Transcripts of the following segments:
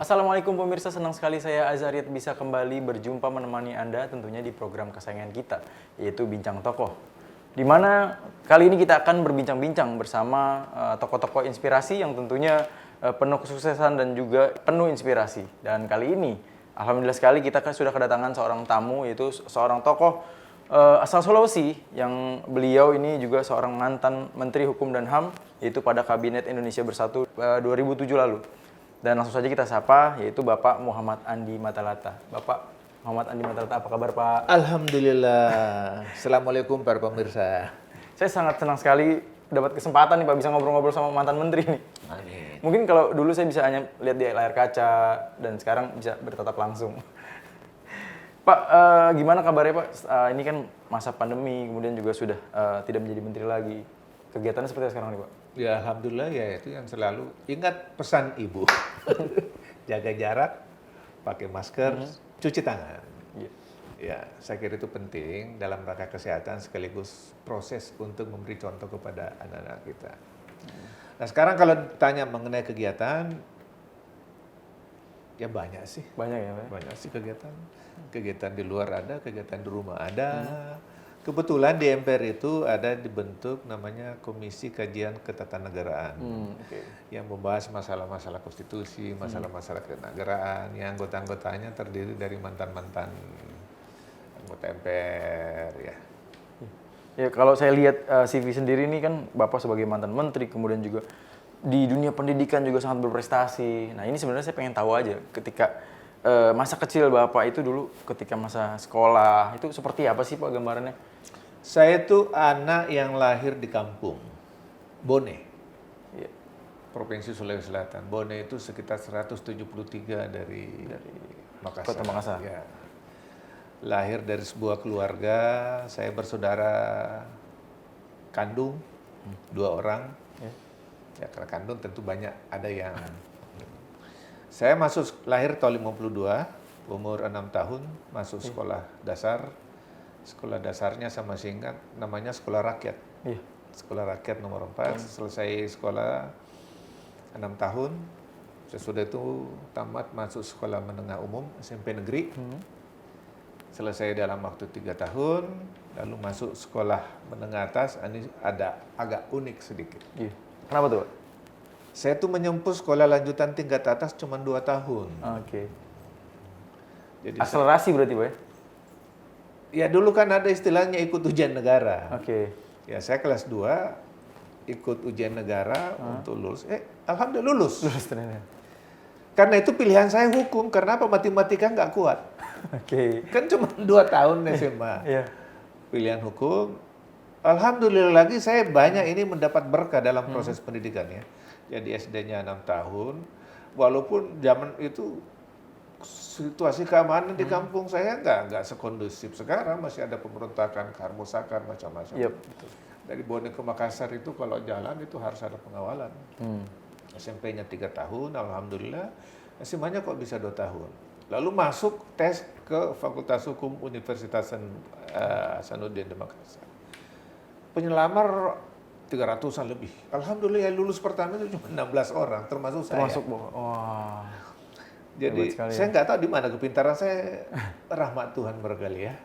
Assalamualaikum pemirsa, senang sekali saya Azariat bisa kembali berjumpa menemani Anda tentunya di program kesayangan kita, yaitu Bincang Tokoh. Di mana kali ini kita akan berbincang-bincang bersama tokoh-tokoh inspirasi yang tentunya penuh kesuksesan dan juga penuh inspirasi. Dan kali ini, alhamdulillah sekali kita sudah kedatangan seorang tamu, yaitu seorang tokoh asal Sulawesi, yang beliau ini juga seorang mantan Menteri Hukum dan HAM, yaitu pada Kabinet Indonesia Bersatu 2007 lalu. Dan langsung saja kita sapa, yaitu Bapak Muhammad Andi Matalata. Bapak Muhammad Andi Matalata, apa kabar Pak? Alhamdulillah. Assalamualaikum para pemirsa. Saya sangat senang sekali dapat kesempatan nih Pak, bisa ngobrol-ngobrol sama mantan menteri nih. Amin. Mungkin kalau dulu saya bisa hanya lihat di layar kaca, dan sekarang bisa bertatap langsung. Pak, gimana kabarnya Pak? Ini kan masa pandemi, kemudian juga sudah tidak menjadi menteri lagi. Kegiatannya seperti apa sekarang nih Pak? Ya Alhamdulillah, ya itu yang selalu ingat pesan ibu. Jaga jarak, pakai masker, cuci tangan. Iya. Ya, saya kira itu penting dalam rangka kesehatan sekaligus proses untuk memberi contoh kepada anak-anak kita. Nah sekarang kalau tanya mengenai kegiatan, ya banyak sih. Banyak ya Pak? Banyak sih kegiatan. Kegiatan di luar ada, kegiatan di rumah ada. Kebetulan di MPR itu ada dibentuk namanya Komisi Kajian Ketatanegaraan yang membahas masalah-masalah konstitusi, masalah-masalah kenegaraan, yang anggota-anggotanya terdiri dari mantan-mantan anggota MPR ya. Ya kalau saya lihat CV sendiri ini kan Bapak sebagai mantan menteri, kemudian juga di dunia pendidikan juga sangat berprestasi. Nah ini sebenarnya saya pengen tahu aja ketika masa kecil Bapak itu dulu, ketika masa sekolah itu seperti apa sih Pak gambarannya? Saya tuh anak yang lahir di kampung, Bone, Ya. Provinsi Sulawesi Selatan. Bone itu sekitar 173 dari Makassar. Kota Makassar. Ya. Lahir dari sebuah keluarga, saya bersaudara kandung, 2 orang. Ya, karena kandung tentu banyak, ada yang... Saya lahir tahun 52, umur 6 tahun, masuk sekolah dasar. Sekolah dasarnya sama singkat, namanya Sekolah Rakyat. Iya. Sekolah Rakyat nomor 4, selesai sekolah 6 tahun. Sesudah itu tamat masuk sekolah menengah umum, SMP negeri. Selesai dalam waktu 3 tahun, lalu masuk sekolah menengah atas, ini ada agak unik sedikit. Iya. Kenapa tuh Pak? Saya tuh menyempuh sekolah lanjutan tingkat atas cuma 2 tahun. Oke. Jadi Akselerasi berarti Pak ya? ya dulu kan ada istilahnya ikut ujian negara. Oke. Ya saya kelas 2 ikut ujian negara untuk lulus. Alhamdulillah lulus. Lulus ternyata. Karena itu pilihan saya hukum. Karena apa? Matematika nggak kuat. Oke. Kan cuma 2 tahun SMA. Iya. Pilihan hukum. Alhamdulillah lagi saya banyak ini mendapat berkah dalam proses pendidikannya. Jadi SD-nya 6 tahun. Walaupun zaman itu situasi keamanan di kampung saya nggak sekondusif sekarang, masih ada pemberontakan, karmusakan, macam-macam. Iya, betul. Dari Bone ke Makassar itu kalau jalan itu harus ada pengawalan. SMP-nya 3 tahun, alhamdulillah. SMA-nya kok bisa 2 tahun. Lalu masuk tes ke Fakultas Hukum Universitas Hasanuddin di Makassar. Penyelamar 300-an lebih. Alhamdulillah yang lulus pertama itu cuma 16 orang, termasuk saya. Termasuk wah. Jadi saya nggak tahu di mana kepintaran saya, rahmat Tuhan barangkali ya.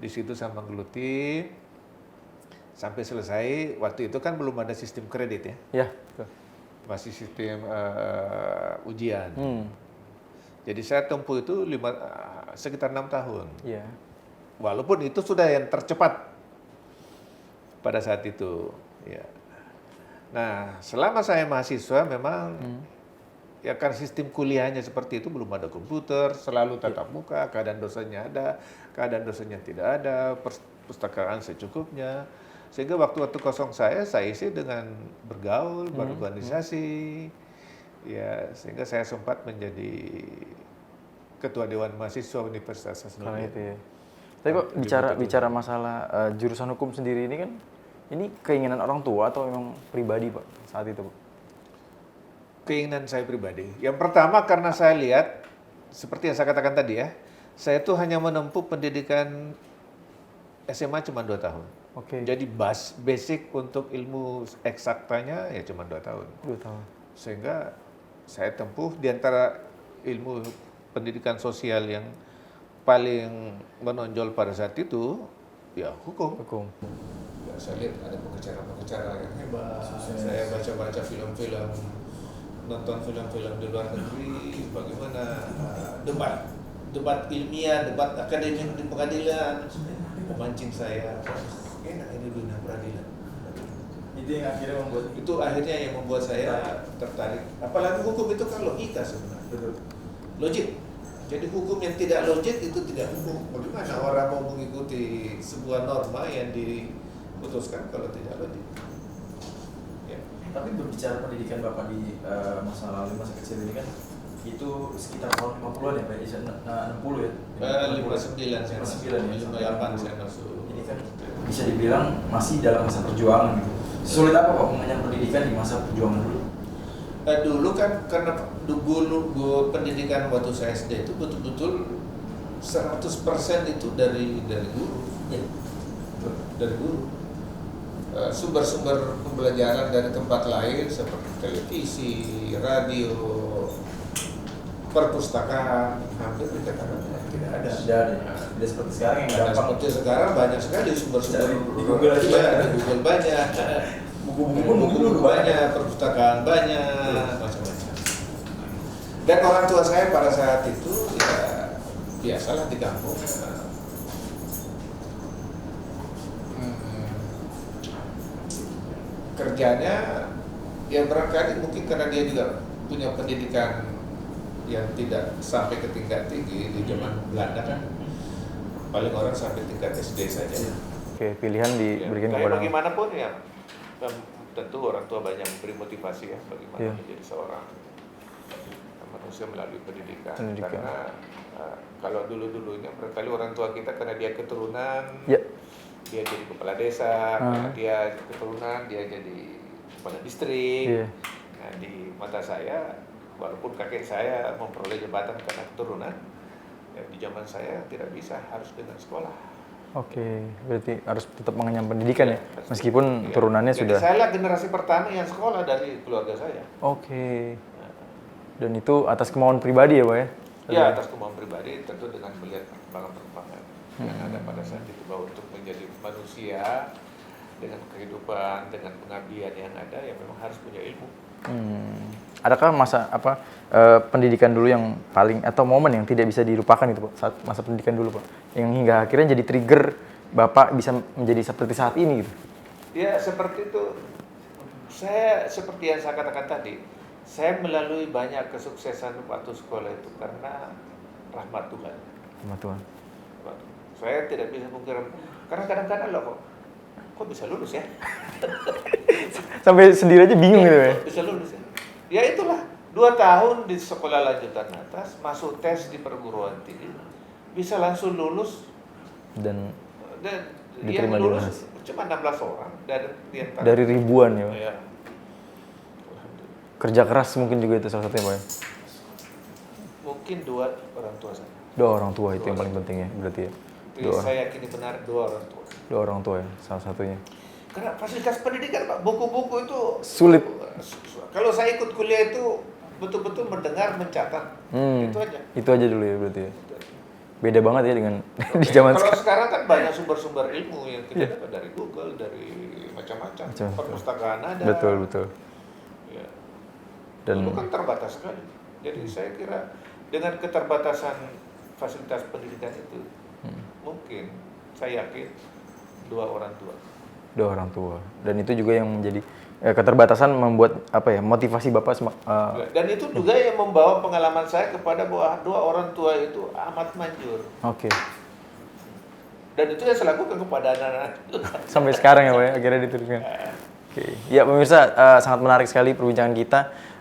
Di situ saya menggeluti sampai selesai. Waktu itu kan belum ada sistem kredit ya. Ya. Masih sistem ujian. Jadi saya tempuh itu sekitar 6 tahun. Iya. Walaupun itu sudah yang tercepat pada saat itu. Ya. Nah selama saya mahasiswa memang ya kan sistem kuliahnya seperti itu, belum ada komputer, selalu tatap muka, keadaan dosennya ada, keadaan dosennya tidak ada, perpustakaan secukupnya. Sehingga waktu-waktu kosong saya isi dengan bergaul, berorganisasi. Ya, sehingga saya sempat menjadi Ketua Dewan Mahasiswa Universitas Hasanuddin. Itu ya. Tapi kok bicara masalah jurusan hukum sendiri ini kan, ini keinginan orang tua atau memang pribadi Pak saat itu Pak? Keinginan saya pribadi. Yang pertama karena saya lihat, seperti yang saya katakan tadi ya, saya tuh hanya menempuh pendidikan SMA cuma 2 tahun. Oke. Jadi basic untuk ilmu eksaktanya ya cuma 2 tahun. 2 tahun. Sehingga saya tempuh di antara ilmu pendidikan sosial yang paling menonjol pada saat itu, ya hukum. Ya, saya lihat ada pengacara-pengacara yang hebat. Saya baca-baca film-film, nonton film-film di luar negeri, bagaimana debat ilmiah, debat akademik di pengadilan, memancing saya. Enak ini dunia peradilan. Itu akhirnya yang membuat saya tertarik. Apalagi hukum itu kan logika sebenarnya. Logik. Jadi hukum yang tidak logik itu tidak hukum. Bagaimana orang mau mengikuti sebuah norma yang diputuskan kalau tidak logik? Ya. Tapi berbicara pendidikan Bapak di masa lalu, masa kecil ini kan itu sekitar tahun 50-an ya Pak? 60 ya? 59 saya masuk, 58 saya masuk. Ini kan bisa dibilang masih dalam masa perjuangan gitu. Sulit apa Pak mengenyam pendidikan di masa perjuangan dulu? Dulu kan karena dulu pendidikan waktu saya SD itu betul-betul 100% itu dari guru. Ya. Dari guru. Sumber-sumber pembelajaran dari tempat lain seperti televisi, radio, perpustakaan hampir dikatakan tidak ada. Tidak seperti sekarang yang Dan gampang. seperti sekarang banyak sekali sumber-sumber Di Google aja banyak. Di Google banyak. Buku-buku banyak, perpustakaan banyak, macam-macam. Dan orang tua saya pada saat itu ya biasalah di kampung. Kerjanya ya barangkali mungkin karena dia juga punya pendidikan yang tidak sampai ke tingkat tinggi di zaman Belanda kan. Paling orang sampai tingkat SD saja. Oke, pilihan diberikan Tapi kepada bagaimanapun ya, tentu orang tua banyak memberi motivasi ya bagaimana menjadi seorang manusia melalui pendidikan. Karena kalau dulu-dulunya barangkali orang tua kita karena dia keturunan, dia jadi kepala desa, karena dia keturunan, dia jadi kepala distrik. Nah, di mata saya, walaupun kakek saya memperoleh jabatan karena keturunan, ya, di zaman saya tidak bisa, harus dengan sekolah. Oke, berarti harus tetap mengenyam pendidikan ya, meskipun turunannya Jadi sudah. saya lah generasi pertama yang sekolah dari keluarga saya. Oke. Dan itu atas kemauan pribadi ya Pak ya? Ya, atas kemauan pribadi, tentu dengan melihat perkembangan yang ada pada saat itu, bahwa untuk menjadi manusia dengan kehidupan, dengan pengabdian yang ada, ya memang harus punya ilmu. Adakah pendidikan dulu yang paling atau momen yang tidak bisa dilupakan itu Pak, saat masa pendidikan dulu Pak, yang hingga akhirnya jadi trigger Bapak bisa menjadi seperti saat ini gitu? Ya seperti itu. Saya seperti yang saya katakan tadi, saya melalui banyak kesuksesan waktu sekolah itu karena rahmat Tuhan. Rahmat Tuhan. Saya tidak bisa mengkira, karena kadang-kadang loh kok bisa lulus ya? Sampai sendiri aja bingung gitu ya? Bisa lulus ya? Ya itulah, 2 tahun di sekolah lanjutan atas, masuk tes di perguruan tinggi, bisa langsung lulus. Dan yang diterima lulus cuma 16 orang dari ribuan ya? Ya. Kerja keras mungkin juga itu salah satunya Pak ya? Mungkin 2 orang tua saya. 2 orang tua itu yang paling penting ya berarti ya? Saya yakini benar 2 orang tua. 2 orang tua ya, salah satunya. Karena fasilitas pendidikan Pak, buku-buku itu sulit. Kalau saya ikut kuliah itu betul-betul mendengar, mencatat. Itu aja. Itu aja dulu ya berarti ya. Beda banget ya dengan di zaman sekarang. Kalau sekarang kan banyak sumber-sumber ilmu yang kita dapat dari Google, dari macam-macam. Perpustakaan ada. Betul. Ya. Dan dulu kan terbatas sekali. Jadi saya kira dengan keterbatasan fasilitas pendidikan itu, mungkin saya yakin 2 orang tua. 2 orang tua. Dan itu juga yang menjadi keterbatasan membuat motivasi Bapak dan itu juga yang membawa pengalaman saya kepada bahwa 2 orang tua itu amat manjur. Oke. Dan itu yang saya lakukan kepada anak-anak. Sampai sekarang ya Pak ya, akhirnya diteruskan. Oke. Ya pemirsa, sangat menarik sekali perbincangan kita.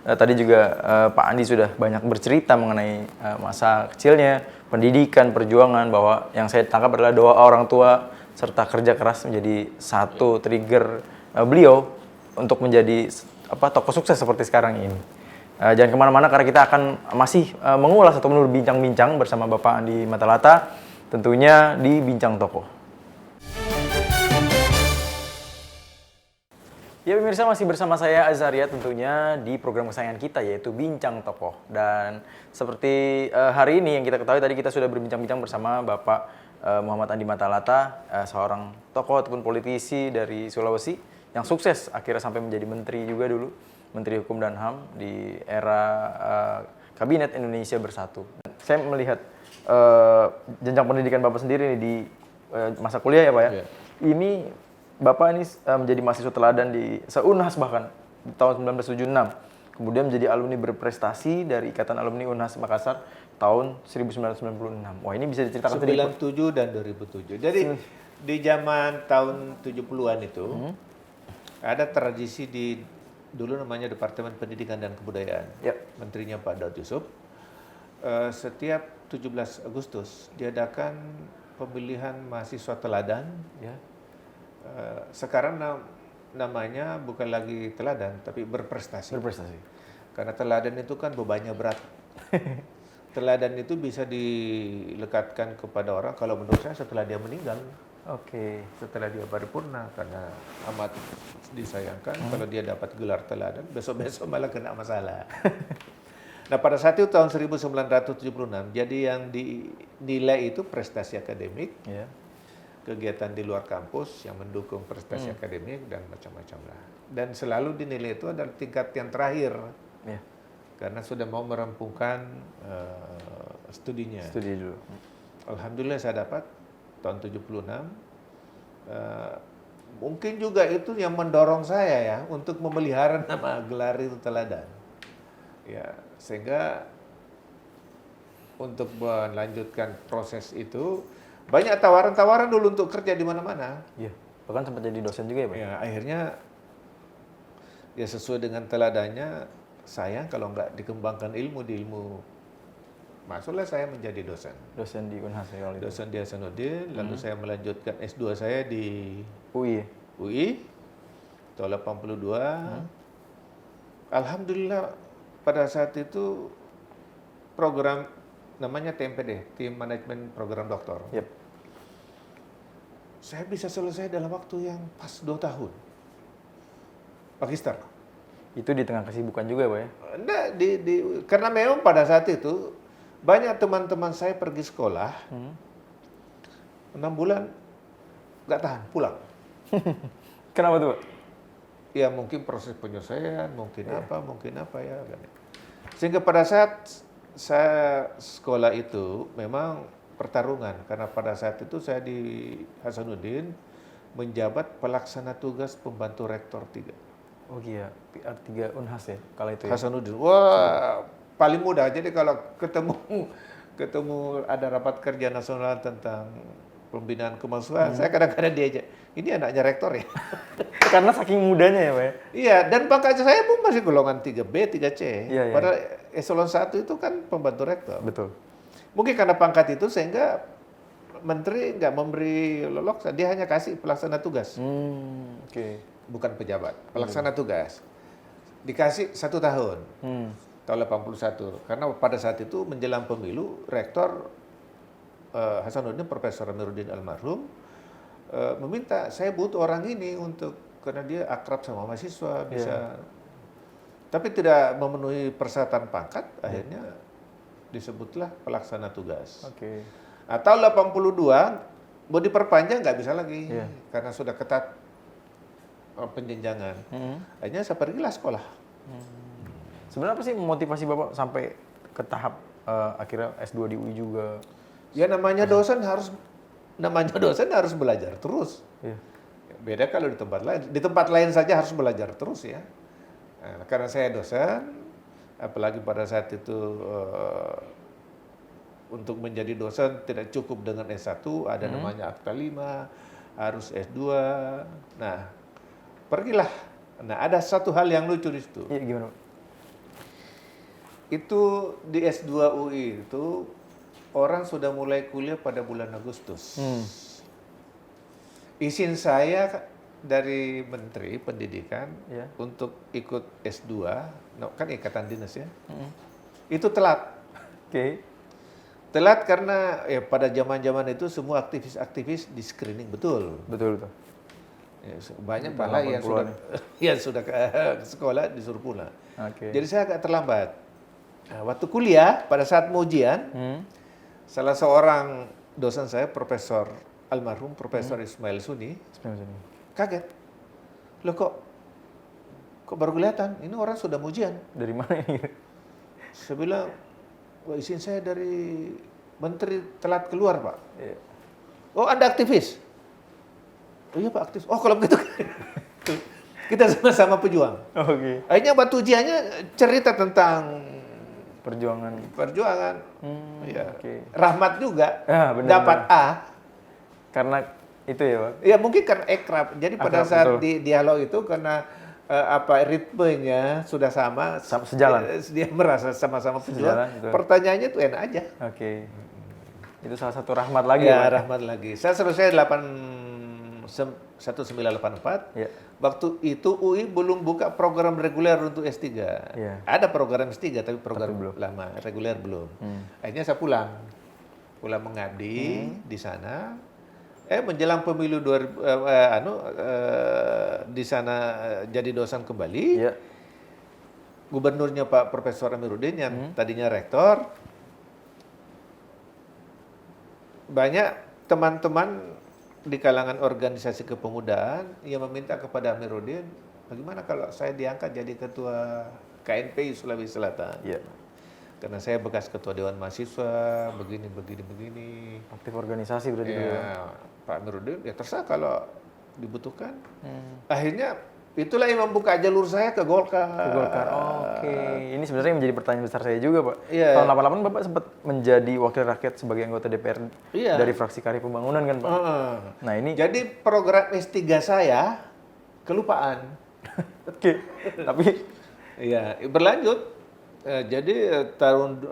Tadi juga Pak Andi sudah banyak bercerita mengenai masa kecilnya, pendidikan, perjuangan, bahwa yang saya tangkap adalah 2 orang tua serta kerja keras menjadi satu trigger beliau untuk menjadi tokoh sukses seperti sekarang ini. Jangan kemana-mana karena kita akan masih mengulas atau berbincang-bincang bersama Bapak Andi Matalata, tentunya di Bincang Tokoh. Ya pemirsa, masih bersama saya Azaria tentunya di program kesayangan kita yaitu Bincang Tokoh. Dan seperti hari ini yang kita ketahui tadi kita sudah berbincang-bincang bersama Bapak Muhammad Andi Matalata, seorang tokoh ataupun politisi dari Sulawesi yang sukses akhirnya sampai menjadi menteri juga dulu, Menteri Hukum dan HAM di era Kabinet Indonesia Bersatu. Dan saya melihat jenjang pendidikan Bapak sendiri nih di masa kuliah ya Pak ya. Iya. Ini Bapak ini menjadi mahasiswa teladan di Seunhas bahkan tahun 1976. Kemudian menjadi alumni berprestasi dari Ikatan Alumni Unhas Makassar tahun 1996. Wah, ini bisa diceritakan sedikit. 97 dan 2007. Jadi di zaman tahun 70-an itu ada tradisi di dulu namanya Departemen Pendidikan dan Kebudayaan. Ya. Menterinya Pak Daud Yusuf. Setiap 17 Agustus diadakan pemilihan mahasiswa teladan ya. Sekarang namanya bukan lagi teladan tapi berprestasi. Berprestasi. Karena teladan itu kan bebannya berat. Teladan itu bisa dilekatkan kepada orang kalau menurut saya setelah dia meninggal. Oke. Setelah dia paripurna, karena amat disayangkan kalau dia dapat gelar teladan, besok-besok malah kena masalah. Nah pada saat itu tahun 1976, jadi yang dinilai itu prestasi akademik, Ya. kegiatan di luar kampus yang mendukung prestasi akademik dan macam-macam lah. Dan selalu dinilai itu adalah tingkat yang terakhir. Ya. Karena sudah mau merampungkan studinya. Studi dulu. Alhamdulillah saya dapat tahun 76. Mungkin juga itu yang mendorong saya ya untuk memelihara nama gelar itu teladan. Ya, sehingga untuk melanjutkan proses itu banyak tawaran-tawaran dulu untuk kerja di mana-mana. Iya. Bahkan sempat jadi dosen juga ya Pak? Ya, akhirnya ya sesuai dengan teladannya, sayang kalau nggak dikembangkan ilmu di ilmu. Masuklah saya menjadi dosen. Dosen di Unhas ya kalau itu. Dosen di Hasanuddin, lalu saya melanjutkan S2 saya di UI. UI tahun 82. Alhamdulillah pada saat itu program namanya TMPD, Tim Management Program Doktor. Yep. Saya bisa selesai dalam waktu yang pas 2 tahun. Magister. Itu di tengah kesibukan juga ya Pak ya? Enggak, karena memang pada saat itu banyak teman-teman saya pergi sekolah, 6 bulan nggak tahan, pulang. Kenapa tuh Pak? Ya mungkin proses penyelesaian, mungkin apa ya. Sehingga pada saat saya sekolah itu memang pertarungan, karena pada saat itu saya di Hasanuddin menjabat pelaksana tugas pembantu rektor 3. Oh iya, PR3 Unhas ya kalau itu ya? Hasanuddin, wah paling mudah. Jadi kalau ketemu ada rapat kerja nasional tentang pembinaan kemahasiswaan, saya kadang-kadang diajak, ini anaknya rektor ya. Karena saking mudanya ya Pak ya? Iya, dan pangkat saya pun masih golongan 3B, 3C. Iya. Padahal eselon 1 itu kan pembantu rektor. Betul. Mungkin karena pangkat itu sehingga menteri nggak memberi lolok, dia hanya kasih pelaksana tugas. Oke. Bukan pejabat, pelaksana tugas. Dikasih 1 tahun, tahun 81. Karena pada saat itu menjelang pemilu, rektor Hasanuddin, Profesor Amiruddin almarhum, meminta, saya butuh orang ini karena dia akrab sama mahasiswa, bisa. Tapi tidak memenuhi persyaratan pangkat, akhirnya disebutlah pelaksana tugas. Oke. Nah, tahun 82, mau diperpanjang nggak bisa lagi, karena sudah ketat penjenjangan. Akhirnya saya pergilah sekolah. Sebenarnya apa sih motivasi Bapak sampai ke tahap akhirnya S2 di UI juga? Ya namanya dosen harus belajar terus. Iya. Beda kalau di tempat lain. Di tempat lain saja harus belajar terus ya. Nah, karena saya dosen, apalagi pada saat itu untuk menjadi dosen tidak cukup dengan S1, ada namanya akta 5, harus S2. Nah, pergilah. Nah, ada satu hal yang lucu di situ. Iya, gimana Pak? Itu di S2 UI itu orang sudah mulai kuliah pada bulan Agustus. Izin saya dari Menteri Pendidikan untuk ikut S2, kan ikatan dinas ya, itu telat. Oke. Telat karena ya pada zaman-zaman itu semua aktivis-aktivis di screening betul. Betul. Ya, banyak Di tahun malah yang 80-an sudah yang sudah ke sekolah disuruh pulang. Oke. Jadi saya agak terlambat. Nah, waktu kuliah pada saat mau ujian, salah seorang dosen saya, Profesor almarhum Profesor Ismail Suni, kaget. Loh kok baru kelihatan? Ini orang sudah mau ujian. Dari mana ini? Saya bilang, wah izin saya dari menteri telat keluar Pak. Iya. Oh Anda aktivis? Oh iya Pak aktivis. Oh kalau begitu kita sama-sama pejuang. Oke. Akhirnya waktu ujiannya cerita tentang Perjuangan. Ya. Oke. Rahmat juga Ah, benar, dapat A. Karena itu ya Pak. Ya mungkin karena ekrab. Jadi pada Akrab, saat betul. di dialog itu karena ritmenya sudah sama, Sejalan. Dia merasa sama-sama pejuang. Sejalan, betul. Pertanyaannya tuh enak aja. Oke. Itu salah satu rahmat lagi Ya, Pak. rahmat lagi. Saya selesai 1984. Iya. Waktu itu UI belum buka program reguler untuk S3. Iya. Ada program S3 tapi program belum. lama, reguler belum. Akhirnya saya pulang mengabdi di sana. Menjelang pemilu 2000 di sana jadi dosen kembali. Iya. Gubernurnya Pak Profesor Amiruddin yang tadinya rektor. Banyak teman-teman di kalangan organisasi kepemudaan yang meminta kepada Amiruddin, bagaimana kalau saya diangkat jadi ketua KNPI Sulawesi Selatan? Iya. Karena saya bekas ketua Dewan Mahasiswa, begini. Aktif organisasi berarti dulu. Ya, Pak Amiruddin, ya terserah kalau dibutuhkan. Akhirnya itulah yang membuka jalur saya ke Golkar. Ke Golkar. Oke. Ini sebenarnya yang menjadi pertanyaan besar saya juga, Pak. Iya. Tahun 88 Bapak sempat menjadi wakil rakyat sebagai anggota DPR Iya. dari fraksi Karya Pembangunan kan, Pak? Nah, ini Jadi program S3 saya kelupaan. oke. Tapi Iya, berlanjut. Jadi tahun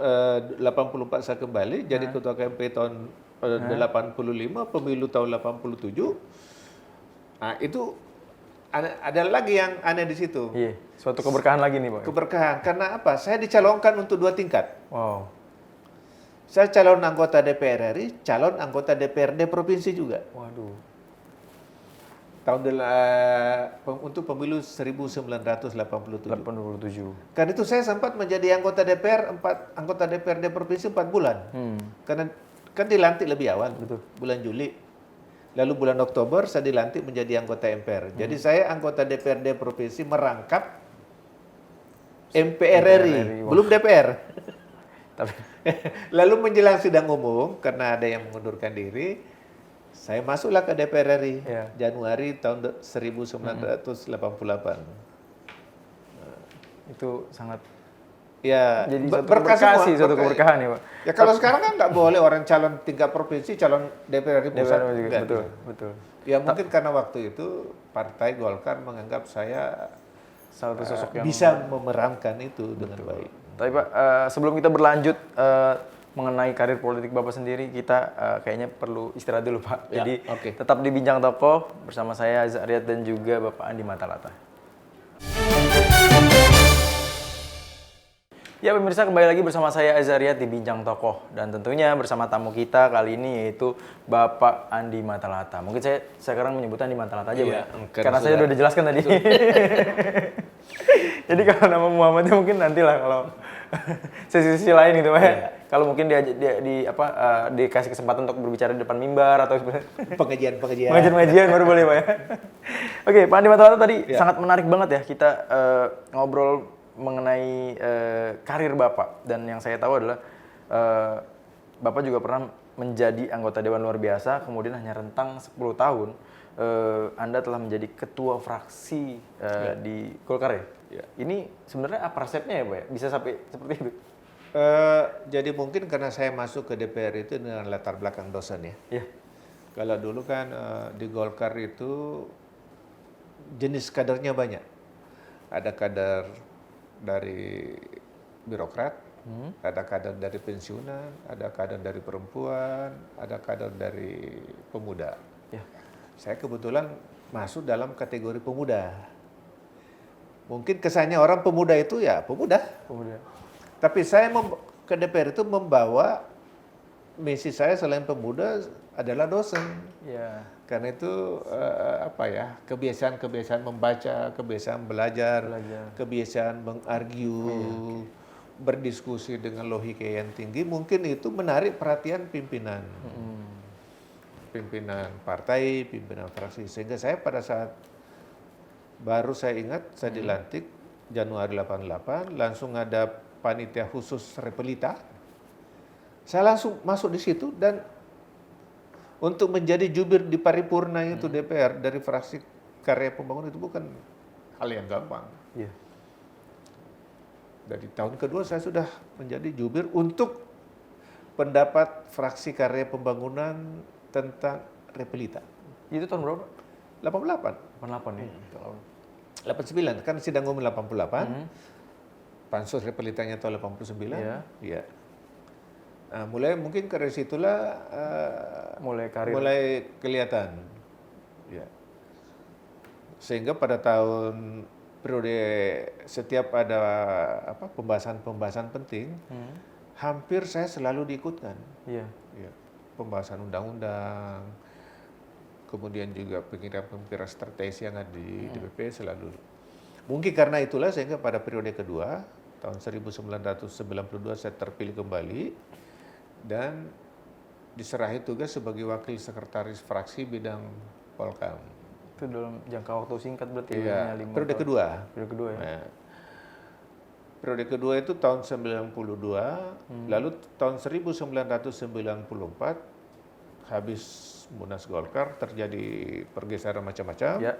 84 saya kembali jadi ketua KMP tahun 85, pemilu tahun 87. Nah, itu ada lagi yang aneh di situ. iya, suatu keberkahan lagi nih, Pak. Keberkahan. Karena apa? Saya dicalonkan untuk 2 tingkat. Wow. Saya calon anggota DPR RI, calon anggota DPRD provinsi juga. Waduh. Untuk pemilu 1987. 87. Karena itu saya sempat menjadi anggota anggota DPRD provinsi 4 bulan. Karena kan dilantik lebih awal, Betul. bulan Juli. Lalu bulan Oktober saya dilantik menjadi anggota MPR. Jadi saya anggota DPRD provinsi merangkap MPR RI, Wah. belum DPR. Tapi Lalu menjelang sidang umum karena ada yang mengundurkan diri, saya masuklah ke DPR RI Iya. Januari tahun 1988. itu sangat Ya, jadi suatu berkah keberkahan semua, sih, suatu berkah. keberkahan ya, Pak. Ya kalau sekarang kan nggak boleh orang calon tingkat provinsi, calon DPR RI pusat. DPR juga, Nggak betul, bisa. betul. Ya mungkin karena waktu itu Partai Golkar menganggap saya Satu sosok yang bisa memerankan itu dengan baik. Tapi Pak, sebelum kita berlanjut mengenai karir politik Bapak sendiri, kita kayaknya perlu istirahat dulu Pak. Ya, Jadi oke. tetap di Bincang Tokoh bersama saya Azariat dan juga Bapak Andi Matalata. Ya pemirsa, kembali lagi bersama saya Azariat di Bincang Tokoh. Dan tentunya bersama tamu kita kali ini yaitu Bapak Andi Matalata. Mungkin saya sekarang menyebutnya Andi Matalata aja Iya, Pak. Karena saya sudah dijelaskan tadi. Jadi kalau nama Muhammadnya mungkin nantilah kalau sisi-sisi lain gitu Pak. Iya. Kalau mungkin dikasih kesempatan untuk berbicara di depan mimbar atau Pengajian-pengajian. pengajian baru boleh Pak ya. Oke, Pak Andi Matalata tadi Ya. sangat menarik banget ya kita ngobrol mengenai karir Bapak, dan yang saya tahu adalah Bapak juga pernah menjadi anggota Dewan Luar Biasa, kemudian hanya rentang 10 tahun Anda telah menjadi ketua fraksi di Golkar ya? Ya. Ini sebenarnya apa resepnya ya Pak ya? Bisa sampai seperti itu? Jadi mungkin karena saya masuk ke DPR itu dengan latar belakang dosen ya. Ya. Kalau dulu kan di Golkar itu jenis kadernya banyak. Ada kader dari birokrat, ada kader dari pensiunan, ada kader dari perempuan, ada kader dari pemuda. Ya. Saya kebetulan masuk dalam kategori pemuda. Mungkin kesannya orang pemuda itu ya pemuda. Kemudian. Tapi saya ke DPR itu membawa misi saya selain pemuda adalah dosen. Ya. Karena itu kebiasaan-kebiasaan membaca, kebiasaan belajar, kebiasaan mengargue, berdiskusi dengan logika yang tinggi, mungkin itu menarik perhatian pimpinan. Pimpinan partai, pimpinan fraksi. Sehingga saya pada saat baru saya ingat saya dilantik Januari 88, langsung ada panitia khusus Repelita. Saya langsung masuk di situ dan untuk menjadi jubir di paripurna itu DPR dari fraksi Karya Pembangunan itu bukan hal yang gampang. Iya. Dari tahun kedua saya sudah menjadi jubir untuk pendapat fraksi Karya Pembangunan tentang Repelita. Itu tahun berapa? 88. 88 nih. 89 kan sidang umum 88. Pansus Repelitanya tahun 89. Iya. Nah, mulai mungkin dari situlah mulai kelihatan. Ya. Sehingga pada tahun periode setiap ada pembahasan-pembahasan penting, hampir saya selalu diikutkan. Iya. Ya. Pembahasan undang-undang, kemudian juga pemikiran strategi yang ada di DPP selalu. Mungkin karena itulah sehingga pada periode kedua tahun 1992 saya terpilih kembali dan diserahi tugas sebagai wakil sekretaris fraksi bidang Polkam. Itu dalam jangka waktu singkat berarti ya? Iya, periode kedua. Periode kedua ya. Nah, periode kedua itu tahun 92, lalu tahun 1994 habis Munas Golkar terjadi pergeseran macam-macam. Ya.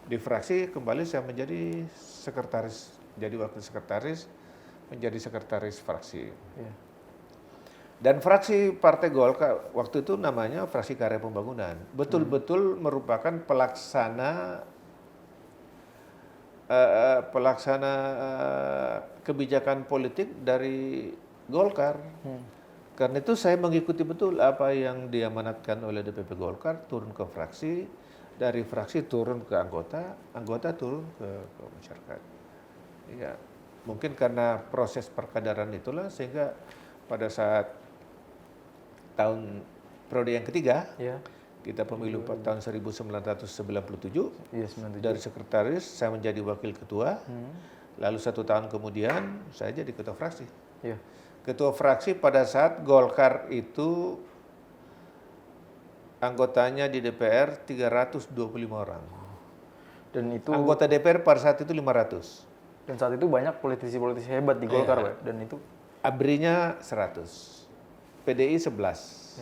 Di fraksi kembali saya menjadi sekretaris, jadi wakil sekretaris, menjadi sekretaris fraksi. Ya. Dan fraksi Partai Golkar waktu itu namanya Fraksi Karya Pembangunan. Betul-betul merupakan pelaksana kebijakan politik dari Golkar. Karena itu saya mengikuti betul apa yang diamanatkan oleh DPP Golkar, turun ke fraksi, dari fraksi turun ke anggota, anggota turun ke masyarakat. Ya, mungkin karena proses perkadaran itulah sehingga pada saat tahun periode yang ketiga, kita pemilu tahun 1997, dari sekretaris saya menjadi wakil ketua, lalu 1 tahun kemudian saya jadi ketua fraksi. Ketua fraksi pada saat Golkar itu anggotanya di DPR 325 orang. Dan itu anggota DPR pada saat itu 500. Dan saat itu banyak politisi-politisi hebat di Golkar, Pak. Dan itu ABRI-nya 100. PDI 11.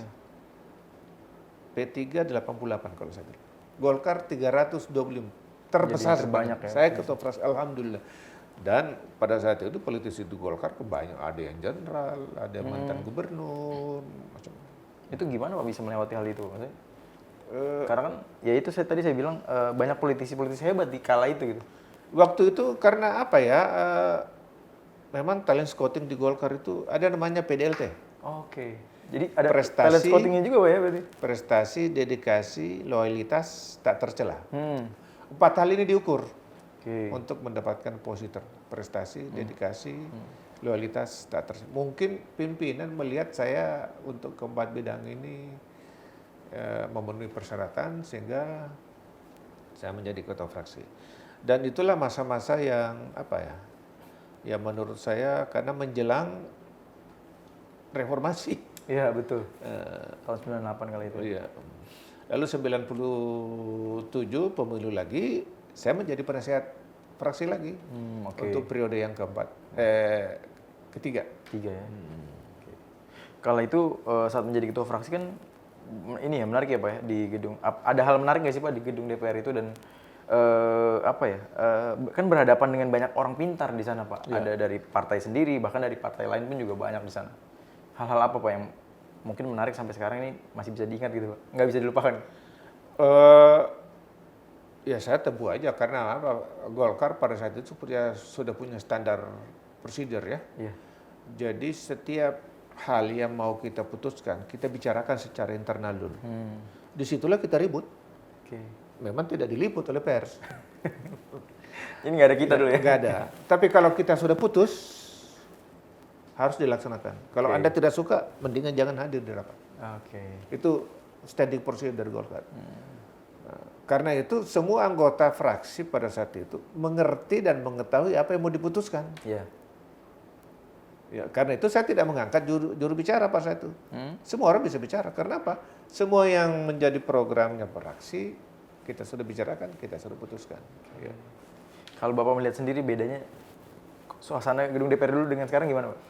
P3 88 kalau saya bilang. Golkar 325. Terbesar terbanyak ya. Saya ketua fraksi, alhamdulillah. Dan pada saat itu politisi di Golkar kebanyakan, ada yang jenderal, ada yang mantan gubernur, macam. Itu gimana Pak bisa melewati hal itu? Maksudnya, karena kan ya itu tadi saya bilang banyak politisi-politisi hebat di kala itu gitu. Waktu itu karena apa ya? Memang talent scouting di Golkar itu ada namanya PDLT. Oke. Jadi ada prestasi, talent scoutingnya juga Pak ya berarti? Prestasi, dedikasi, loyalitas tak tercela. 4 hal ini diukur untuk mendapatkan positif. Prestasi, dedikasi, loyalitas tak tercela. Mungkin pimpinan melihat saya untuk keempat bidang ini memenuhi persyaratan sehingga saya menjadi ketua fraksi. Dan itulah masa-masa yang apa ya? Ya menurut saya karena menjelang reformasi. Iya betul. Tahun 98 kali itu. Iya. Lalu 97 pemilu lagi, saya menjadi penasihat fraksi lagi untuk periode yang ketiga. Ketiga ya. Kala itu saat menjadi ketua fraksi kan ini ya menarik ya Pak ya di gedung. Ada hal menarik nggak sih Pak di gedung DPR itu dan kan berhadapan dengan banyak orang pintar di sana Pak. Ada dari partai sendiri bahkan dari partai lain pun juga banyak di sana. Hal-hal apa Pak yang mungkin menarik sampai sekarang ini masih bisa diingat gitu Pak? Nggak bisa dilupakan? Ya saya tempuh aja karena apa? Golkar pada saat itu sudah punya standar prosedur ya. Iya. Jadi setiap hal yang mau kita putuskan, kita bicarakan secara internal dulu. Disitulah kita ribut. Memang tidak diliput oleh pers. Ini nggak ada kita dulu ya? Nggak ada. Tapi kalau kita sudah putus, harus dilaksanakan. Kalau Anda tidak suka, mendingan jangan hadir di rapat. Oke. Itu standing procedure dari Golkar. Nah, karena itu semua anggota fraksi pada saat itu mengerti dan mengetahui apa yang mau diputuskan. Iya. Ya, karena itu saya tidak mengangkat juru bicara pada saat itu. Semua orang bisa bicara. Karena apa? Semua yang menjadi programnya fraksi kita sudah bicarakan, kita sudah putuskan. Ya. Kalau Bapak melihat sendiri bedanya suasana gedung DPR dulu dengan sekarang gimana, Pak?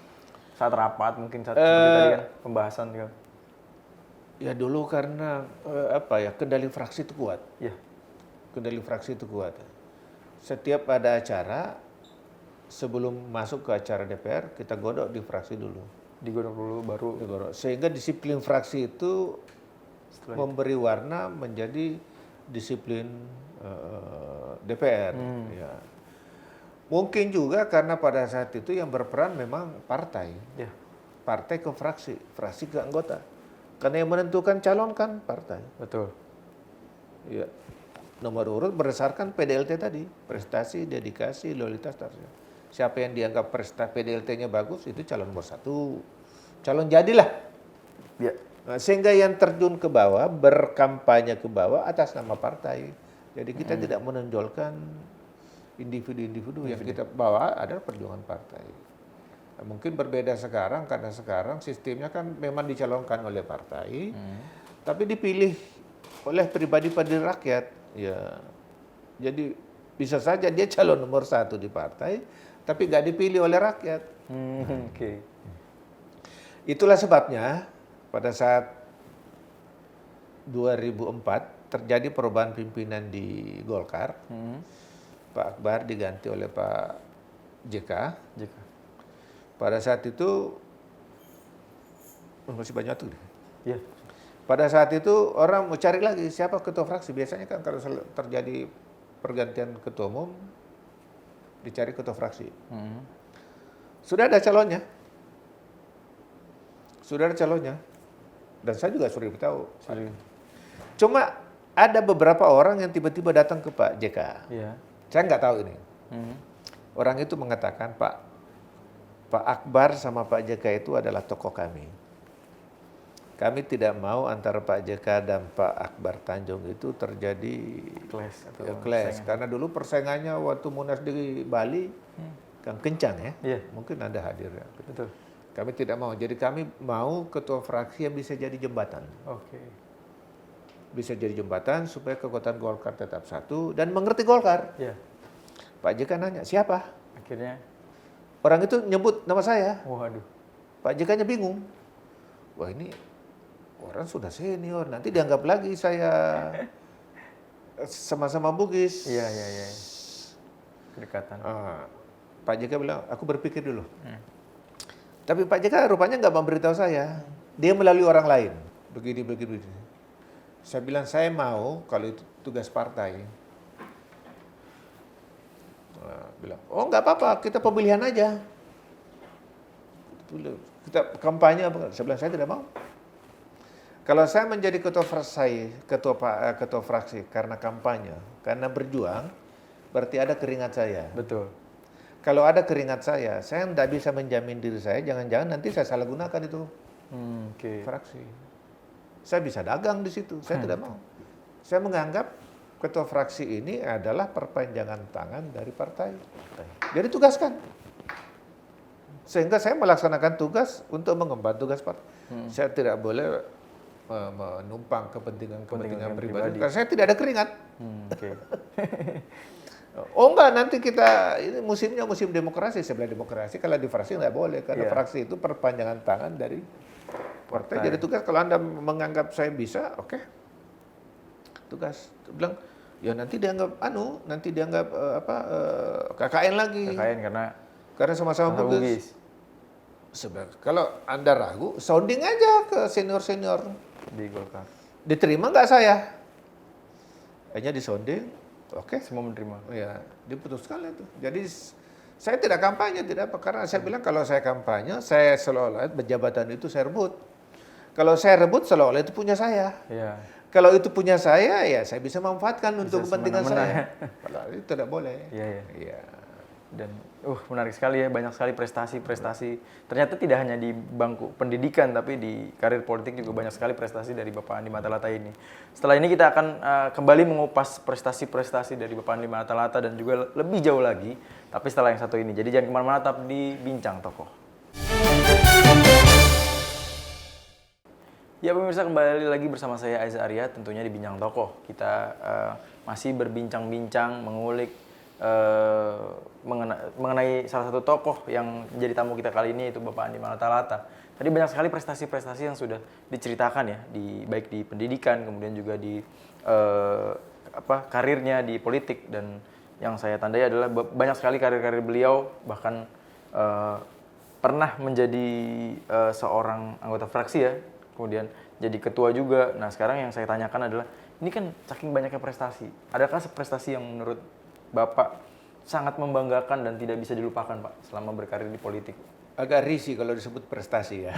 Saat rapat mungkin saat seperti tadi kan pembahasan gitu. Ya dulu karena kendali fraksi itu kuat. Iya. Kendali fraksi itu kuat. Setiap ada acara, sebelum masuk ke acara DPR, kita godok di fraksi dulu. Digodok dulu baru Digodok. Sehingga disiplin fraksi itu memberi warna menjadi disiplin DPR. Ya. Mungkin juga karena pada saat itu yang berperan memang partai. ya. Partai ke fraksi, fraksi ke anggota. Karena yang menentukan calon kan partai. Betul. Ya. Nomor urut berdasarkan PDLT tadi, prestasi, dedikasi, loyalitas, siapa yang dianggap PDLT-nya bagus itu calon nomor 1. Calon jadilah. Ya. Nah, sehingga yang terjun ke bawah, berkampanye ke bawah atas nama partai. Jadi kita tidak menonjolkan individu-individu, yang kita bawa adalah perjuangan partai. Nah, mungkin berbeda sekarang karena sekarang sistemnya kan memang dicalonkan oleh partai, tapi dipilih oleh pribadi-pribadi rakyat. Ya, jadi bisa saja dia calon nomor 1 di partai, tapi nggak dipilih oleh rakyat. Oke. Itulah sebabnya pada saat 2004 terjadi perubahan pimpinan di Golkar. Pak Akbar diganti oleh Pak JK. Pada saat itu masih banyak tuh. Iya. Pada saat itu orang mau cari lagi siapa ketua fraksi. Biasanya kan kalau terjadi pergantian ketua umum dicari ketua fraksi. Sudah ada calonnya. Dan saya juga sudah tahu. Cuma ada beberapa orang yang tiba-tiba datang ke Pak JK. Iya. Saya nggak tahu ini. Orang itu mengatakan, Pak Akbar sama Pak JK itu adalah tokoh kami. Kami tidak mau antara Pak JK dan Pak Akbar Tanjung itu terjadi clash. Karena dulu persaingannya waktu Munas di Bali kan kencang ya. Iya. Mungkin Anda hadir ya. Betul. Kami tidak mau. Jadi kami mau ketua fraksi yang bisa jadi jembatan. Oke. Bisa jadi jembatan supaya kekuatan Golkar tetap satu dan mengerti Golkar. Iya. Pak JK nanya, siapa? Akhirnya Orang itu nyebut nama saya. waduh. Pak JK-nya bingung. Wah ini orang sudah senior, nanti dianggap lagi saya sama-sama Bugis. Iya. Kedekatan. Pak JK bilang, aku berpikir dulu. Tapi Pak JK rupanya nggak memberitahu saya. Dia melalui orang lain. Begini. Saya bilang, saya mau kalau itu tugas partai. Bilang, oh nggak apa-apa, kita pemilihan aja. Kita kampanye apa? Saya bilang, saya tidak mau. Kalau saya menjadi ketua fraksi karena kampanye, karena berjuang, berarti ada keringat saya. Betul. Kalau ada keringat saya tidak bisa menjamin diri saya, jangan-jangan nanti saya salah gunakan itu fraksi. Saya bisa dagang di situ, saya tidak mau. Saya menganggap ketua fraksi ini adalah perpanjangan tangan dari partai. Jadi tugaskan. Sehingga saya melaksanakan tugas untuk mengemban tugas partai. Saya tidak boleh menumpang kepentingan pribadi. Karena saya tidak ada keringat. Oh enggak, nanti kita, ini musimnya musim demokrasi. Saya bilang demokrasi, kalau di fraksi nggak boleh. Karena fraksi itu perpanjangan tangan dari partai. Jadi tugas, kalau Anda menganggap saya bisa, oke. Tugas. Bilang, ya nanti dianggap KKN lagi. KKN karena sama-sama Bugis. Kalau Anda ragu, sounding aja ke senior-senior di Golkar. Diterima nggak saya? Akhirnya disounding, oke. Semua menerima. Ya, diputuskan itu. Jadi saya tidak kampanye, tidak apa. Karena saya bilang kalau saya kampanye, saya seolah-olah jabatan itu saya rebut. Kalau saya rebut, seolah-olah itu punya saya. Iya. Kalau itu punya saya, ya saya bisa manfaatkan untuk kepentingan saya. Kalau itu tidak boleh. Iya. Dan menarik sekali ya, banyak sekali prestasi-prestasi. Ternyata tidak hanya di bangku pendidikan, tapi di karir politik juga banyak sekali prestasi dari Bapak Andi Matalata ini. Setelah ini kita akan kembali mengupas prestasi-prestasi dari Bapak Andi Matalata dan juga lebih jauh lagi, tapi setelah yang satu ini. Jadi jangan kemana-mana, tetap di Bincang Tokoh. Ya pemirsa, kembali lagi bersama saya Aiza Arya, tentunya di Bincang Tokoh. Kita masih berbincang-bincang, mengulik mengenai salah satu tokoh yang jadi tamu kita kali ini, yaitu Bapak Andi Matalata. Tadi banyak sekali prestasi-prestasi yang sudah diceritakan ya, baik di pendidikan, kemudian juga di karirnya di politik. Dan yang saya tandai adalah banyak sekali karir-karir beliau, bahkan pernah menjadi seorang anggota fraksi ya, kemudian jadi ketua juga. Nah sekarang yang saya tanyakan adalah, ini kan saking banyaknya prestasi, adakah prestasi yang menurut Bapak sangat membanggakan dan tidak bisa dilupakan Pak selama berkarir di politik? Agak risih kalau disebut prestasi ya.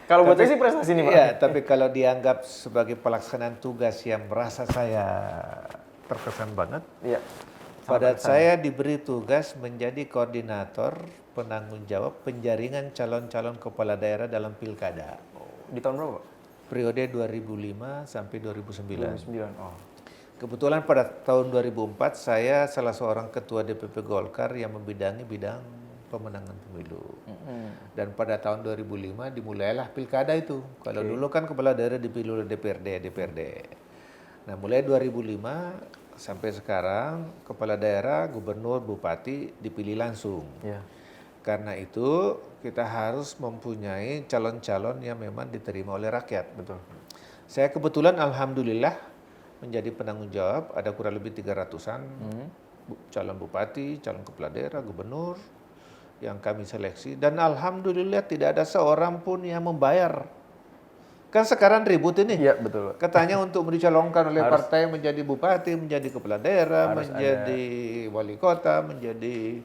Kalau buat saya sih prestasi nih Pak. Iya, tapi kalau dianggap sebagai pelaksanaan tugas yang merasa saya terkesan banget. Iya. Pada saya diberi tugas menjadi koordinator penanggung jawab penjaringan calon-calon kepala daerah dalam pilkada. Di tahun berapa Pak? Periode 2005 sampai 2009. 2009. Oh. Kebetulan pada tahun 2004 saya salah seorang ketua DPP Golkar yang membidangi bidang pemenangan pemilu. Dan pada tahun 2005 dimulailah pilkada itu. Kalau dulu kan kepala daerah dipilih oleh DPRD. Nah mulai 2005 sampai sekarang kepala daerah, gubernur, bupati dipilih langsung. Yeah. Karena itu kita harus mempunyai calon-calon yang memang diterima oleh rakyat. Betul. Saya kebetulan alhamdulillah menjadi penanggung jawab, ada kurang lebih 300-an calon bupati, calon kepala daerah, gubernur yang kami seleksi, dan alhamdulillah tidak ada seorang pun yang membayar. Kan sekarang ribut ini. Iya, betul. Katanya untuk dicalonkan oleh partai menjadi bupati, menjadi kepala daerah, menjadi wali kota, menjadi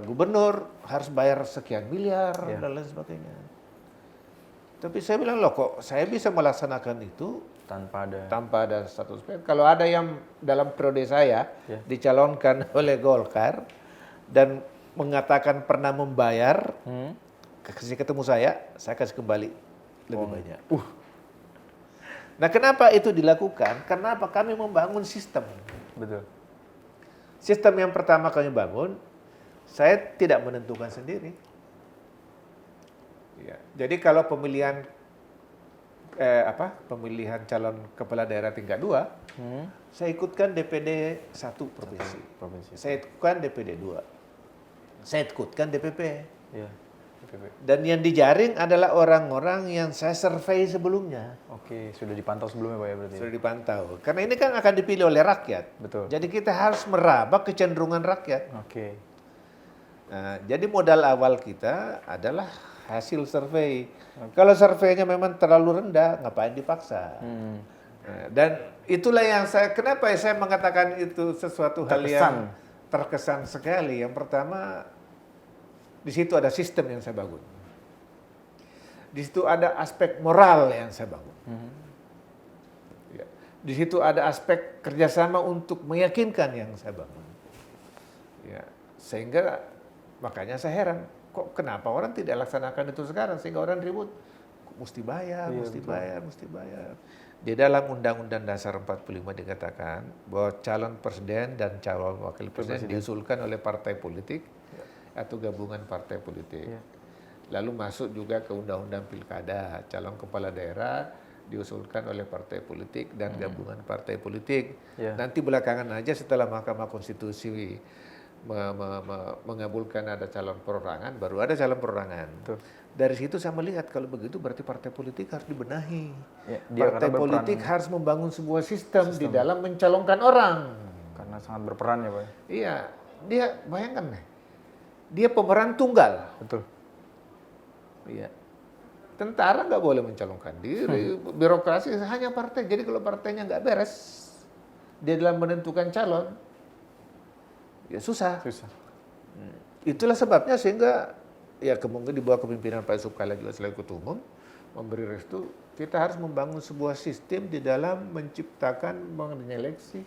gubernur, harus bayar sekian miliar dan lain sebagainya. Tapi saya bilang, loh kok saya bisa melaksanakan itu tanpa ada status PN. Kalau ada yang dalam periode saya dicalonkan oleh Golkar dan mengatakan pernah membayar, kasih ketemu saya kasih kembali lebih banyak. Nah kenapa itu dilakukan? Karena apa? Kami membangun sistem. Betul. Sistem yang pertama kami bangun, saya tidak menentukan sendiri. Ya. Jadi kalau pemilihan calon kepala daerah tingkat 2, saya ikutkan DPD 1 provinsi. Saya ikutkan DPD 2. Saya ikutkan DPP. Ya, DPP. Dan yang dijaring adalah orang-orang yang saya survei sebelumnya. Oke, sudah dipantau sebelumnya Pak ya berarti? Sudah dipantau. Karena ini kan akan dipilih oleh rakyat. Betul. Jadi kita harus meraba kecenderungan rakyat. Oke. Nah, jadi modal awal kita adalah hasil survei. Kalau surveinya memang terlalu rendah, ngapain dipaksa? Nah, dan itulah yang kenapa saya mengatakan itu sesuatu hal yang terkesan sekali. Yang pertama, di situ ada sistem yang saya bangun. Di situ ada aspek moral yang saya bangun. Ya. Di situ ada aspek kerjasama untuk meyakinkan yang saya bangun. Ya. Sehingga makanya saya heran, kok kenapa orang tidak laksanakan itu sekarang sehingga orang ribut, mesti bayar. Di dalam Undang-Undang Dasar 45 dikatakan bahwa calon presiden dan calon wakil presiden diusulkan oleh partai politik atau gabungan partai politik. Lalu masuk juga ke Undang-Undang Pilkada, calon kepala daerah diusulkan oleh partai politik dan gabungan partai politik. Nanti belakangan aja setelah Mahkamah Konstitusi mengabulkan ada calon perorangan, baru ada calon perorangan. Betul. Dari situ saya melihat kalau begitu berarti partai politik harus dibenahi. Partai politik harus membangun sebuah sistem di dalam mencalonkan orang. Karena sangat berperan ya Pak. Iya, dia bayangkan nih, dia pemeran tunggal. Betul. Iya. Tentara nggak boleh mencalonkan diri, birokrasi hanya partai. Jadi kalau partainya nggak beres, dia dalam menentukan calon, ya susah. Itulah sebabnya sehingga ya kemungkinan di bawah kepemimpinan Pak Yusuf Kala juga selaku ketua umum memberi restu, kita harus membangun sebuah sistem di dalam menciptakan, menyeleksi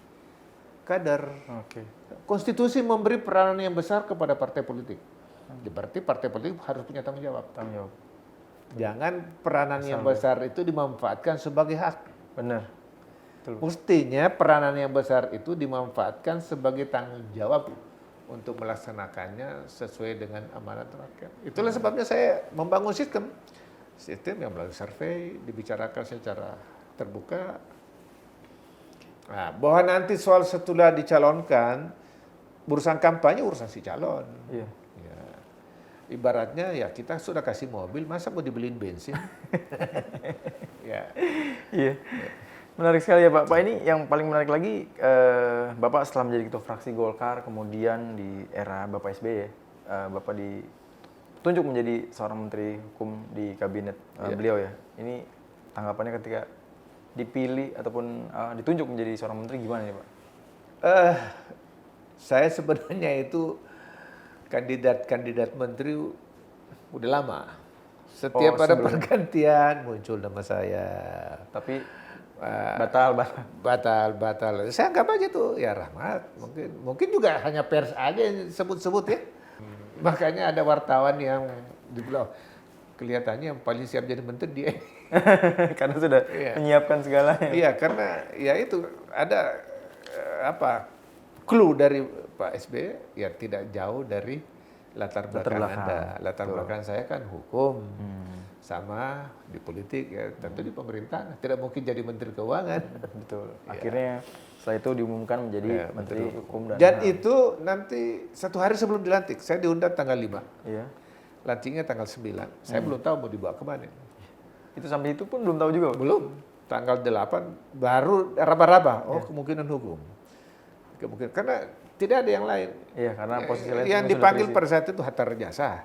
kader. Oke. Konstitusi memberi peranan yang besar kepada partai politik. Berarti partai politik harus punya tanggung jawab. Tanggung jawab. Jangan peranan yang besar itu dimanfaatkan sebagai hak. Benar. Betul. Mestinya peranan yang besar itu dimanfaatkan sebagai tanggung jawab untuk melaksanakannya sesuai dengan amanat rakyat. Itulah sebabnya saya membangun sistem yang melalui survei, dibicarakan secara terbuka. Nah, bahwa nanti soal setelah dicalonkan, urusan kampanye urusan si calon. Iya. Ya. Ibaratnya ya kita sudah kasih mobil, masa mau dibeliin bensin? Ya. Iya. Menarik sekali ya Pak. Pak, ini yang paling menarik lagi, Bapak setelah menjadi ketua fraksi Golkar, kemudian di era Bapak SBY, Bapak ditunjuk menjadi seorang menteri hukum di kabinet beliau ya. Ini tanggapannya ketika dipilih ataupun ditunjuk menjadi seorang menteri gimana nih Pak? Saya sebenarnya itu kandidat menteri udah lama. Setiap ada pergantian muncul nama saya. Tapi batal. Saya anggap aja tuh ya Rahmat. Mungkin juga hanya pers aja yang sebut-sebut ya. Makanya ada wartawan yang dibilang kelihatannya yang paling siap jadi menteri dia. Karena sudah menyiapkan segalanya. Iya, karena ya itu ada clue dari Pak SBY ya tidak jauh dari latar belakang Anda. Latar belakang saya kan hukum. Sama di politik ya, tentu di pemerintahan. Tidak mungkin jadi menteri keuangan. Betul. Akhirnya setelah itu diumumkan menjadi menteri hukum dan HAM. Itu nanti 1 hari sebelum dilantik. Saya diundang tanggal 5. Iya. Lantiknya tanggal 9. Saya belum tahu mau dibawa kemana. Itu sampai itu pun belum tahu juga Pak? Belum. Tanggal 8 baru raba-raba. Kemungkinan hukum. Kemungkinan karena tidak ada yang lain. Iya, karena posisi lain yang dipanggil pada saat itu Hatta Rajasa.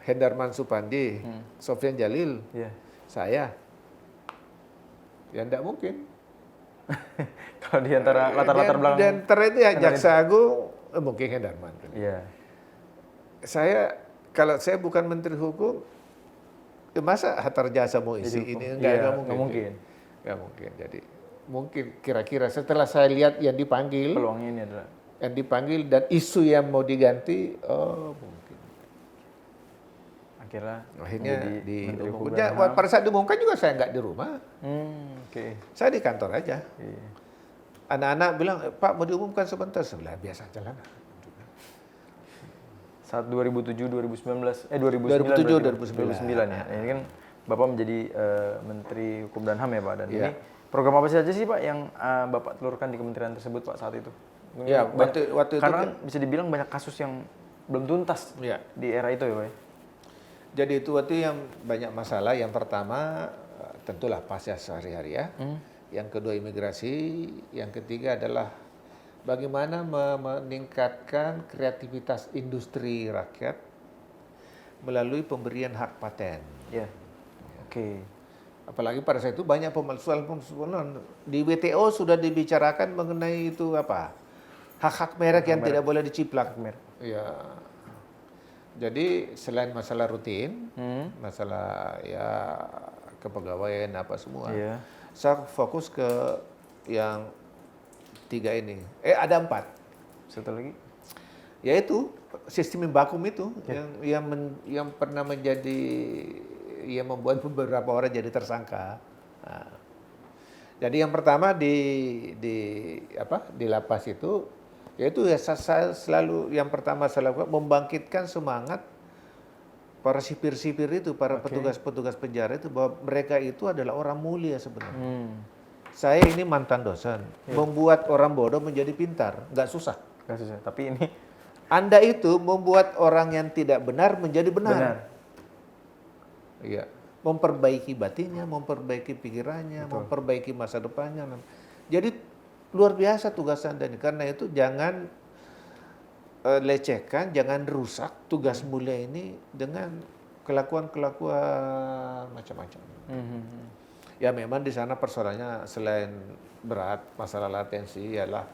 Hendarman Supandi, Sofyan Jalil, saya. Ya enggak mungkin. Kalau di antara latar-latar belakang. Di antara itu ya Jaksa Agung, mungkin Hendarman. Iya. Kalau saya bukan Menteri Hukum, masa Hatta Rajasa mau isi ini? Enggak mungkin. Enggak mungkin. Jadi mungkin kira-kira setelah saya lihat yang dipanggil, peluangnya ini adalah yang dipanggil dan isu yang mau diganti, mungkin. Akhirnya pada saat diumumkan juga saya nggak di rumah. Saya di kantor aja. Anak-anak bilang, Pak mau diumumkan sebentar. Saya bilang, biasa jalan. Saat 2009 ya. Ini kan Bapak menjadi Menteri Hukum dan HAM ya Pak. Dan ini program apa saja sih Pak yang Bapak telurkan di kementerian tersebut Pak saat itu? Ya, waktu itu karena bisa dibilang banyak kasus yang belum tuntas di era itu ya Pak. Jadi itu waktu yang banyak masalah. Yang pertama tentulah pajak sehari-hari ya. Yang kedua imigrasi. Yang ketiga adalah bagaimana meningkatkan kreativitas industri rakyat melalui pemberian hak paten. Ya. Oke. Apalagi pada saat itu banyak pemalsuan. Di WTO sudah dibicarakan mengenai itu hak-hak merek yang tidak boleh diciplak. Ya. Jadi selain masalah rutin, masalah ya kepegawaian apa semua, saya fokus ke yang 3 ini. Ada 4. Satu lagi? Yaitu sistem bakum itu yang pernah menjadi yang membuat beberapa orang jadi tersangka. Nah, jadi yang pertama di lapas itu yaitu saya selalu yang pertama saya lakukan membangkitkan semangat para sipir-sipir itu, para petugas-petugas penjara itu bahwa mereka itu adalah orang mulia sebenarnya. Saya ini mantan dosen, membuat orang bodoh menjadi pintar, nggak susah. Nggak susah. Tapi ini Anda itu membuat orang yang tidak benar menjadi benar. Iya, memperbaiki batinnya, memperbaiki pikirannya, memperbaiki masa depannya. Jadi luar biasa tugas Anda ini. Karena itu jangan lecehkan, jangan rusak tugas mulia ini dengan kelakuan-kelakuan macam-macam. Ya memang di sana persoalannya selain berat, masalah latensi ialah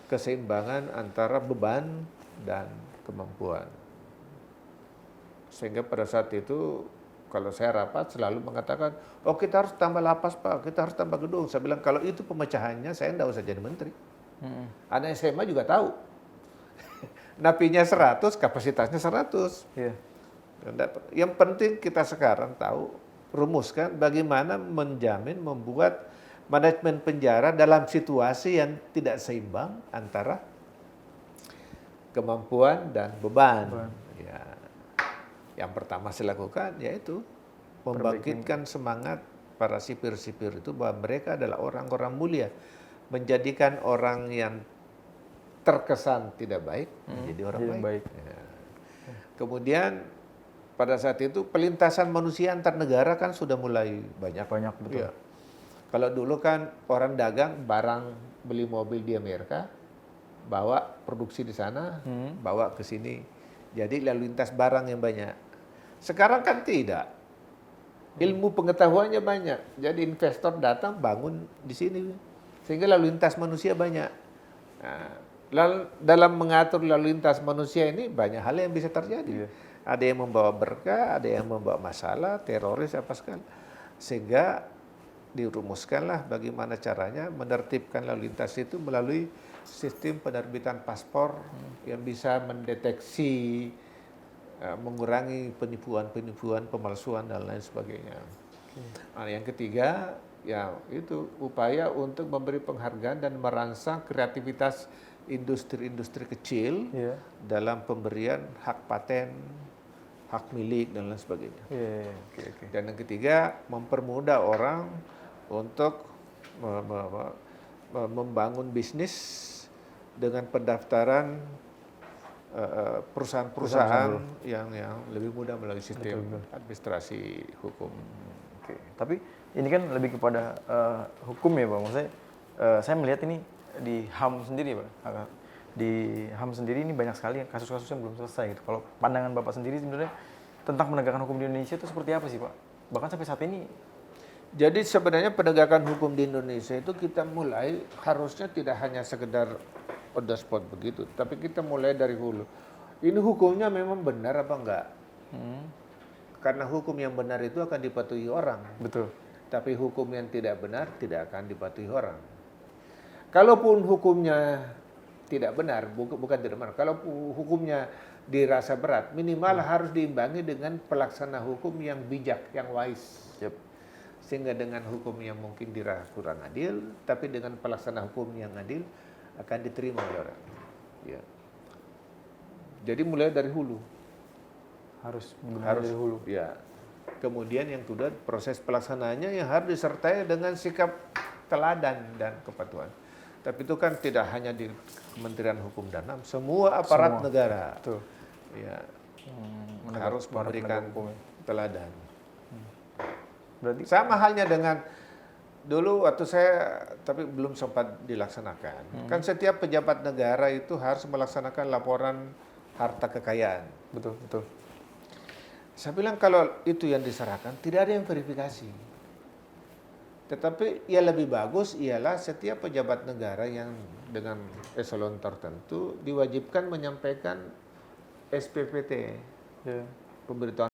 keseimbangan antara beban dan kemampuan. Sehingga pada saat itu kalau saya rapat selalu mengatakan, kita harus tambah lapas Pak, kita harus tambah gedung. Saya bilang kalau itu pemecahannya saya enggak usah jadi menteri. Anak SMA juga tahu. Napinya 100, kapasitasnya 100. Iya. Yang penting kita sekarang tahu, rumuskan bagaimana menjamin membuat manajemen penjara dalam situasi yang tidak seimbang antara kemampuan dan beban. Ya. Yang pertama saya lakukan yaitu membangkitkan semangat para sipir-sipir itu bahwa mereka adalah orang-orang mulia, menjadikan orang yang terkesan tidak baik menjadi orang baik. Ya. Kemudian pada saat itu pelintasan manusia antar negara kan sudah mulai banyak. Betul. Ya. Kalau dulu kan orang dagang barang, beli mobil di Amerika, bawa produksi di sana, bawa ke sini. Jadi lalu lintas barang yang banyak. Sekarang kan tidak. Ilmu pengetahuannya banyak. Jadi investor datang bangun di sini. Sehingga lalu lintas manusia banyak. Nah, dalam mengatur lalu lintas manusia ini banyak hal yang bisa terjadi. Ada yang membawa berkah, ada yang membawa masalah, teroris, apa segala. Sehingga dirumuskanlah bagaimana caranya menertibkan lalu lintas itu melalui sistem penerbitan paspor yang bisa mendeteksi, mengurangi penipuan-penipuan, pemalsuan dan lain sebagainya. Nah, yang ketiga, ya itu upaya untuk memberi penghargaan dan merangsang kreativitas industri-industri kecil dalam pemberian hak paten, hak milik dan lain sebagainya. Dan yang ketiga, mempermudah orang untuk membangun bisnis dengan pendaftaran perusahaan-perusahaan yang lebih mudah melalui sistem administrasi hukum. Tapi ini kan lebih kepada hukum ya Pak. Maksudnya saya melihat ini di HAM sendiri Pak. Di HAM sendiri ini banyak sekali kasus-kasus yang belum selesai gitu. Kalau pandangan Bapak sendiri sebenarnya tentang penegakan hukum di Indonesia itu seperti apa sih Pak? Bahkan sampai saat ini. Jadi sebenarnya penegakan hukum di Indonesia itu kita mulai harusnya tidak hanya sekedar on the spot begitu, tapi kita mulai dari hulu. Ini hukumnya memang benar apa enggak? Karena hukum yang benar itu akan dipatuhi orang. Betul. Tapi hukum yang tidak benar tidak akan dipatuhi orang. Kalaupun hukumnya tidak benar, bukan tidak benar. Kalau hukumnya dirasa berat, minimal harus diimbangi dengan pelaksana hukum yang bijak, yang wise. Sehingga dengan hukum yang mungkin dirasa kurang adil, tapi dengan pelaksana hukum yang adil akan diterima oleh orang. Ya. Jadi mulai dari hulu. Harus dari hulu. Ya. Kemudian yang kedua, proses pelaksanaannya yang harus disertai dengan sikap teladan dan kepatuhan. Tapi itu kan tidak hanya di Kementerian Hukum dan HAM, semua aparat negara. Betul. Ya. Harus memberikan teladan. Berarti sama halnya dengan dulu waktu saya, tapi belum sempat dilaksanakan. Kan setiap pejabat negara itu harus melaksanakan laporan harta kekayaan. betul. Saya bilang kalau itu yang diserahkan, tidak ada yang verifikasi. Tetapi yang lebih bagus ialah setiap pejabat negara yang dengan eselon tertentu diwajibkan menyampaikan SPPT, pemberitahuan